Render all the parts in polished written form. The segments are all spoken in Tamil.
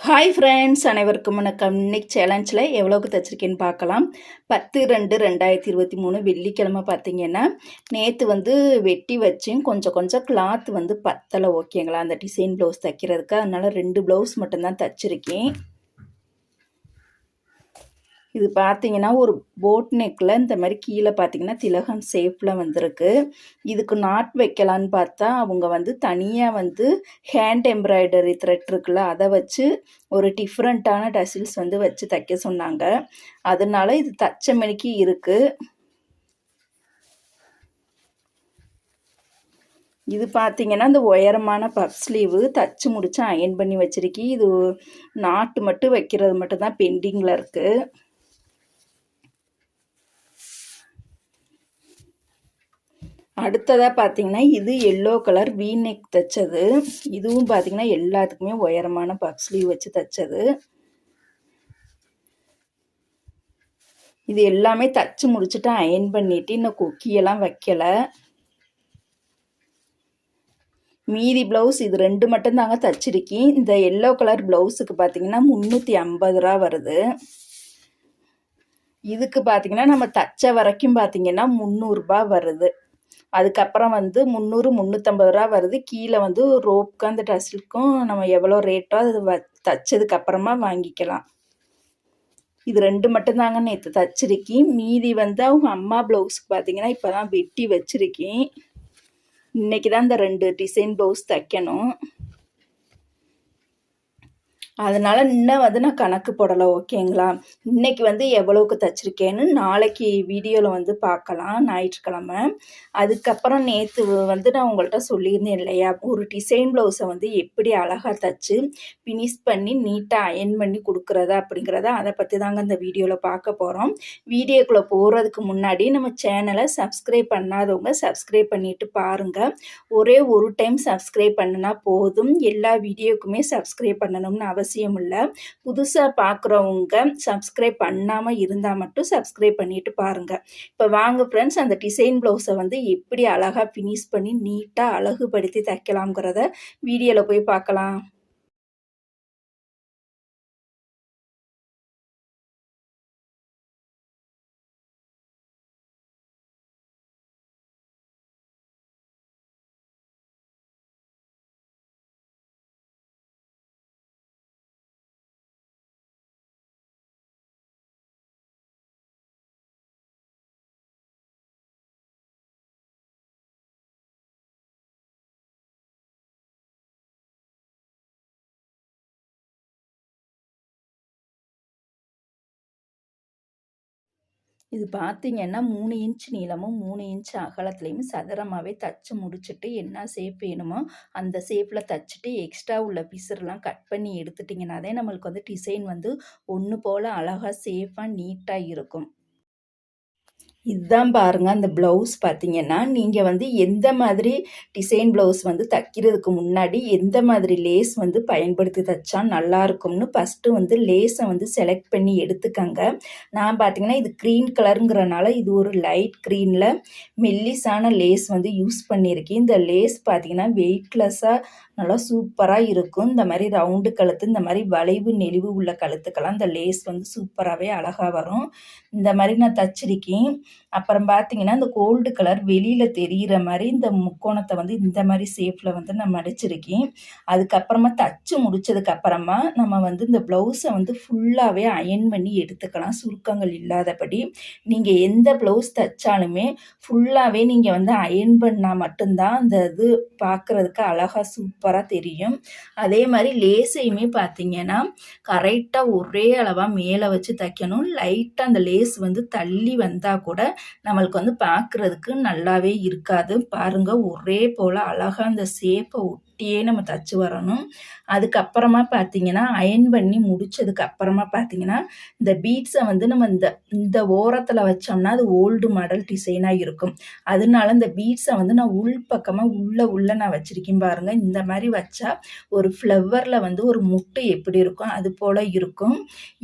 ஹாய் ஃப்ரெண்ட்ஸ், அனைவருக்கும் வணக்கம். இன்னைக்கு சேலஞ்சில் எவ்வளோக்கு தைச்சிருக்கேன்னு பார்க்கலாம். 10/2/2023 வெள்ளிக்கிழமை பார்த்தீங்கன்னா, நேற்று வந்து வெட்டி வச்சேன். கொஞ்சம் கிளாத் வந்து பத்தலை, ஓகேங்களா, அந்த டிசைன் ப்ளவுஸ் தைக்கிறதுக்கு. அதனால் 2 ப்ளவுஸ் மட்டும்தான் தைச்சிருக்கேன். இது பார்த்தீங்கன்னா ஒரு போட் நெக்கில் இந்த மாதிரி கீழே பார்த்தீங்கன்னா திலகம் ஷேப்பில் வந்திருக்கு. இதுக்கு நாட் வைக்கலான்னு பார்த்தா அவங்க வந்து தனியாக வந்து ஹேண்ட் எம்ப்ராய்டரி த்ரெட் இருக்குல்ல, அதை வச்சு ஒரு டிஃப்ரெண்ட்டான டசில்ஸ் வந்து வச்சு தைக்க சொன்னாங்க. அதனால இது தச்ச மணிக்கு இருக்குது. இது பார்த்தீங்கன்னா இந்த உயரமான பஃப் ஸ்லீவு தச்சு முடிச்சு அயன் பண்ணி வச்சிருக்கேன். இது நாட்டு மட்டும் வைக்கிறது மட்டும்தான் பெண்டிங்கில் இருக்குது. அடுத்ததாக பார்த்தீங்கன்னா இது எல்லோ கலர் வீ நெக் தைச்சது. இதுவும் பார்த்தீங்கன்னா எல்லாத்துக்குமே உயரமான பஃப் ஸ்லீவ் வச்சு தைச்சது. இது எல்லாமே தச்சு முடிச்சுட்டு அயன் பண்ணிட்டு இன்னும் கொக்கியெல்லாம் வைக்கலை. மீதி ப்ளவுஸ் இது 2 மட்டும்தாங்க தச்சிருக்கேன். இந்த எல்லோ கலர் ப்ளவுஸுக்கு பார்த்தீங்கன்னா 350 ரூபா வருது. இதுக்கு பார்த்தீங்கன்னா நம்ம தச்ச வரைக்கும் பார்த்தீங்கன்னா 300 ரூபா வருது. அதுக்கப்புறம் வந்து 300 350 ரூபா வருது. கீழே வந்து ரோப்புக்கும் அந்த டசிலுக்கும் நம்ம எவ்வளோ ரேட்டோ அது தச்சதுக்கப்புறமா வாங்கிக்கலாம். இது 2 மட்டும்தாங்க நேற்று தச்சிருக்கேன். மீதி வந்து அவங்க அம்மா ப்ளவுஸுக்கு பார்த்தீங்கன்னா இப்போ தான் வெட்டி வச்சுருக்கேன். இன்றைக்கி தான் இந்த 2 டிசைன் ப்ளவுஸ் தைக்கணும். அதனால் இன்னும் வந்து நான் கணக்கு போடலை, ஓகேங்களா. இன்றைக்கி வந்து எவ்வளோக்கு தைச்சிருக்கேன்னு நாளைக்கு வீடியோவில் வந்து பார்க்கலாம், ஞாயிற்றுக்கிழமை. அதுக்கப்புறம் நேற்று வந்து நான் உங்கள்கிட்ட சொல்லியிருந்தேன் இல்லையா, ஒரு டிசைன் ப்ளவுஸை வந்து எப்படி அழகாக தைச்சி ஃபினிஷ் பண்ணி நீட்டாக அயன் பண்ணி கொடுக்குறதா அப்படிங்கிறத அதை பற்றி தாங்க இந்த வீடியோவில் பார்க்க போகிறோம். வீடியோக்குள்ளே போகிறதுக்கு முன்னாடி நம்ம சேனலை சப்ஸ்கிரைப் பண்ணாதவங்க சப்ஸ்கிரைப் பண்ணிவிட்டு பாருங்கள். ஒரே ஒரு டைம் சப்ஸ்கிரைப் பண்ணினா போதும். எல்லா வீடியோக்குமே சப்ஸ்கிரைப் பண்ணணும்னு அவசியம் இல்லை. புதுசாக பார்க்குறவங்க சப்ஸ்கிரைப் பண்ணாமல் இருந்தால் மட்டும் சப்ஸ்கிரைப் பண்ணிட்டு பாருங்கள். இப்போ வாங்க ஃப்ரெண்ட்ஸ், அந்த டிசைன் ப்ளவுஸை வந்து எப்படி அழகாக ஃபினிஷ் பண்ணி நீட்டாக அழகுபடுத்தி தைக்கலாம்ங்கிறத வீடியோவில் போய் பார்க்கலாம். இது பார்த்தீங்கன்னா 3 இன்ச் நீளமும் 3 இன்ச் அகலத்துலேயும் சதுரமாகவே தச்சு முடிச்சுட்டு என்ன ஷேப் வேணுமோ அந்த ஷேப்பில் தச்சுட்டு எக்ஸ்ட்ரா உள்ள பீஸர்லாம் கட் பண்ணி எடுத்துட்டிங்கனாதே நம்மளுக்கு வந்து டிசைன் வந்து ஒன்று போல் அழகாக சேஃபாக நீட்டாக இருக்கும். இதுதான் பாருங்கள், அந்த ப்ளவுஸ் பார்த்தீங்கன்னா நீங்கள் வந்து எந்த மாதிரி டிசைன் ப்ளவுஸ் வந்து தைக்கிறதுக்கு முன்னாடி எந்த மாதிரி லேஸ் வந்து பயன்படுத்தி தைச்சா நல்லாயிருக்கும்னு ஃபஸ்ட்டு வந்து லேஸை வந்து செலக்ட் பண்ணி எடுத்துக்கங்க. நான் பார்த்தீங்கன்னா இது க்ரீன் கலருங்கிறனால இது ஒரு லைட் க்ரீனில் மெல்லிஸான லேஸ் வந்து யூஸ் பண்ணியிருக்கேன். இந்த லேஸ் பார்த்தீங்கன்னா வெயிட்லெஸ்ஸாக நல்லா சூப்பராக இருக்கும். இந்த மாதிரி ரவுண்டு கழுத்து, இந்த மாதிரி வளைவு நெளிவு உள்ள கழுத்துக்கெல்லாம் இந்த லேஸ் வந்து சூப்பராகவே அழகாக வரும். இந்த மாதிரி நான் தச்சிருக்கேன். அப்புறம் பார்த்தீங்கன்னா இந்த கோல்டு கலர் வெளியில் தெரிகிற மாதிரி இந்த முக்கோணத்தை வந்து இந்த மாதிரி ஷேப்பில் வந்து நான் மடிச்சிருக்கேன். அதுக்கப்புறமா தச்சு முடிச்சதுக்கப்புறமா நம்ம வந்து இந்த ப்ளவுஸை வந்து ஃபுல்லாகவே அயன் பண்ணி எடுத்துக்கலாம், சுருக்கங்கள் இல்லாதபடி. நீங்கள் எந்த ப்ளவுஸ் தைச்சாலுமே ஃபுல்லாகவே நீங்கள் வந்து அயன் பண்ணால் மட்டும்தான் அந்த இது பார்க்குறதுக்கு அழகாக சூப்பராக தெரியும். அதே மாதிரி லேஸையுமே பார்த்தீங்கன்னா கரெக்டாக ஒரே அளவாக மேலே வச்சு தைக்கணும். லைட்டாக அந்த லேஸ் வந்து தள்ளி வந்தால் கூட நம்மளுக்கு வந்து பார்க்குறதுக்கு நல்லாவே இருக்காது. பாருங்கள், ஒரே போல் அழகாக அந்த ஷேப்பை ஒட்டியே நம்ம தச்சு வரணும். அதுக்கப்புறமா பார்த்தீங்கன்னா அயன் பண்ணி முடிச்சதுக்கு அப்புறமா பார்த்தீங்கன்னா இந்த பீட்ஸை வந்து நம்ம இந்த ஓரத்தில் வச்சோம்னா அது ஓல்டு மாடல் டிசைனாக இருக்கும். அதனால இந்த பீட்ஸை வந்து நான் உள் பக்கமாக உள்ள நான் வச்சுருக்கேன் பாருங்கள். இந்த மாதிரி வச்சா ஒரு ஃப்ளவரில் வந்து ஒரு முட்டு எப்படி இருக்கும் அது போல் இருக்கும்.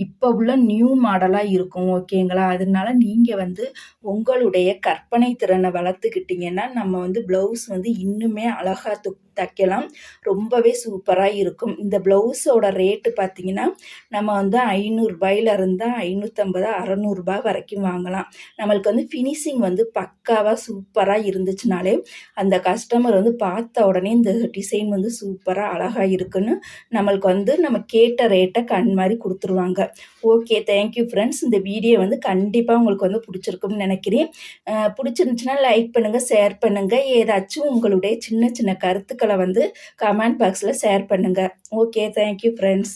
இப்போ உள்ள நியூ மாடலாக இருக்கும், ஓகேங்களா. அதனால நீங்கள் வந்து உங்களுடைய கற்பனை திறனை வளர்த்துக்கிட்டிங்கன்னா நம்ம வந்து ப்ளவுஸ் வந்து இன்னுமே அழகாக தைக்கலாம். வாங்கலாம். ரொம்பவே சூப்பராக இருக்கும். இந்த ப்ளவுஸோட ரேட்டு பார்த்திங்கன்னா நம்ம வந்து ரூ. 500 550 600 வரைக்கும் வாங்கலாம். நம்மளுக்கு வந்து ஃபினிஷிங் வந்து பக்காவாக சூப்பராக இருந்துச்சுனாலே அந்த கஸ்டமர் வந்து பார்த்த உடனே இந்த டிசைன் வந்து சூப்பராக அழகாக இருக்குன்னு நம்மளுக்கு வந்து நம்ம கேட்ட ரேட்டை கண் மாதிரி கொடுத்துருவாங்க. Okay, thank you friends. இந்த வீடியோ வந்து கண்டிப்பாக உங்களுக்கு வந்து பிடிச்சிருக்கும்னு நினைக்கிறேன். பிடிச்சிருந்துச்சுன்னா லைக் பண்ணுங்கள், ஷேர் பண்ணுங்கள். ஏதாச்சும் உங்களுடைய சின்ன சின்ன கருத்துக்களை வந்து கமெண்ட் பாக்ஸில் ஷேர் பண்ணுங்கள். Okay, thank you friends.